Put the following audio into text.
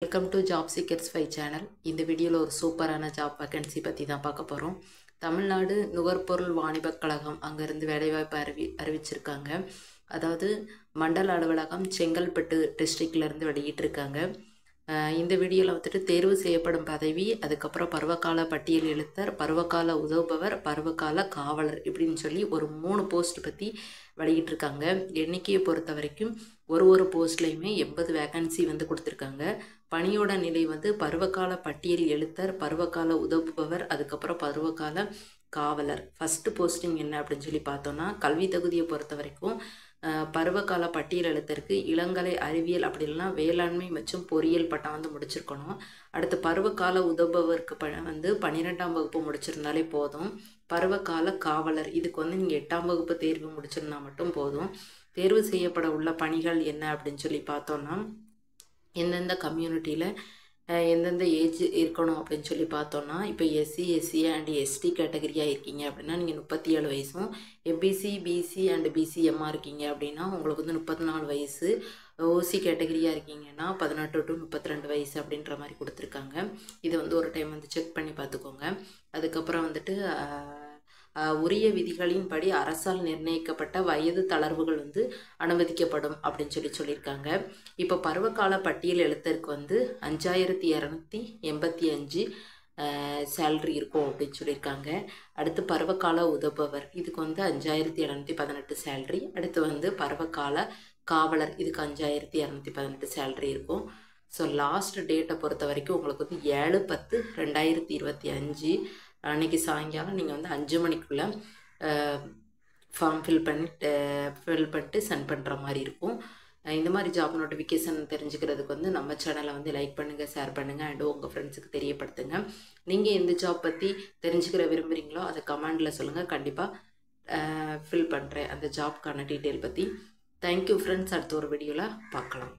Welcome to job seekers 5 channel. இந்த வீடியோவில் ஒரு சூப்பரான ஜாப் வேக்கன்சி பற்றி தான் பார்க்க போகிறோம். தமிழ்நாடு நுகர்பொருள் வாணிபக் கழகம் அங்கேருந்து வேலைவாய்ப்பு அறிவிச்சிருக்காங்க. அதாவது மண்டல அலுவலகம் செங்கல்பட்டு டிஸ்ட்ரிக்ட்லேருந்து வெளியிட்டிருக்காங்க. இந்த வீடியோவில் வந்துட்டு தேர்வு செய்யப்படும் பதவி, அதுக்கப்புறம் பருவகால பட்டியல் எழுத்தர், பருவகால உதவுபவர், பருவகால காவலர் இப்படின்னு சொல்லி ஒரு 3 போஸ்ட் பற்றி வெளியிட்டிருக்காங்க. எண்ணிக்கையை பொறுத்த வரைக்கும் ஒரு போஸ்ட்லேயுமே 80 வேக்கன்சி வந்து கொடுத்துருக்காங்க. பணியோட நிலை வந்து பருவகால பட்டியல் எழுத்தர், பருவகால உதவுபவர், அதுக்கப்புறம் பருவகால காவலர். ஃபஸ்ட்டு போஸ்டிங் என்ன அப்படின்னு சொல்லி பார்த்தோன்னா, கல்வி தகுதியை பொறுத்த வரைக்கும் பருவகால பட்டியல் எழுத்தருக்கு இளங்கலை அறிவியல் அப்படி இல்லைனா வேளாண்மை மற்றும் பொறியியல் பட்டம் வந்து முடிச்சிருக்கணும். அடுத்து பருவகால உதவுபவருக்கு வந்து 12ஆம் வகுப்பு முடிச்சிருந்தாலே போதும். பருவகால காவலர் இதுக்கு வந்து நீங்கள் 8ஆம் வகுப்பு தேர்வு முடிச்சிருந்தா மட்டும் போதும். தேர்வு செய்யப்பட உள்ள பணிகள் என்ன அப்படின்னு சொல்லி பார்த்தோன்னா, எந்தெந்த கம்யூனிட்டியில் எந்தெந்த ஏஜ் இருக்கணும் அப்படின்னு சொல்லி பார்த்தோன்னா, இப்போ எஸ்சி அண்ட் எஸ்டி கேட்டகரியாக இருக்கீங்க அப்படின்னா நீங்கள் 37 வயசும், எம்பிசி பிசி அண்ட் பிசிஎம்மாக இருக்கீங்க அப்படின்னா உங்களுக்கு வந்து 34 வயசு, ஓசி கேட்டகரியாக இருக்கீங்கன்னா 18 to 32 வயசு அப்படின்ற மாதிரி கொடுத்துருக்காங்க. இது வந்து ஒரு டைம் வந்து செக் பண்ணி பார்த்துக்கோங்க. அதுக்கப்புறம் வந்துட்டு உரிய விதிகளின்படி அரசால் நிர்ணயிக்கப்பட்ட வயது தளர்வுகள் வந்து அனுமதிக்கப்படும் அப்படின்னு சொல்லியிருக்காங்க. இப்போ பருவகால பட்டியல் எழுத்தருக்கு வந்து 5285 சேல்ரி இருக்கும் அப்படின்னு சொல்லியிருக்காங்க. அடுத்து பருவகால உதவுபவர் இதுக்கு வந்து 5718 சேல்ரி. அடுத்து வந்து பருவகால காவலர் இதுக்கு 5218 சேல்ரி இருக்கும். ஸோ லாஸ்ட் டேட்டை பொறுத்த வரைக்கும் உங்களுக்கு வந்து 7/10/2025 அன்றைக்கி சாயங்காலம் நீங்கள் வந்து 5 மணிக்குள்ளே ஃபார்ம் ஃபில் பண்ணிட்டு சென்ட் பண்ணுற மாதிரி இருக்கும். இந்த மாதிரி ஜாப் நோட்டிஃபிகேஷன் தெரிஞ்சுக்கிறதுக்கு வந்து நம்ம சேனலை வந்து லைக் பண்ணுங்கள், ஷேர் பண்ணுங்கள் அண்டு உங்கள் ஃப்ரெண்ட்ஸுக்கு தெரியப்படுத்துங்க. நீங்கள் எந்த ஜாப் பற்றி தெரிஞ்சுக்கிற விரும்புகிறீங்களோ அதை கமெண்டில் சொல்லுங்கள். கண்டிப்பாக ஃபில் பண்ணுறேன் அந்த ஜாப்க்கான டீட்டெயில் பற்றி. Thank you friends. அடுத்த ஒரு வீடியோவில் பார்க்கலாம்.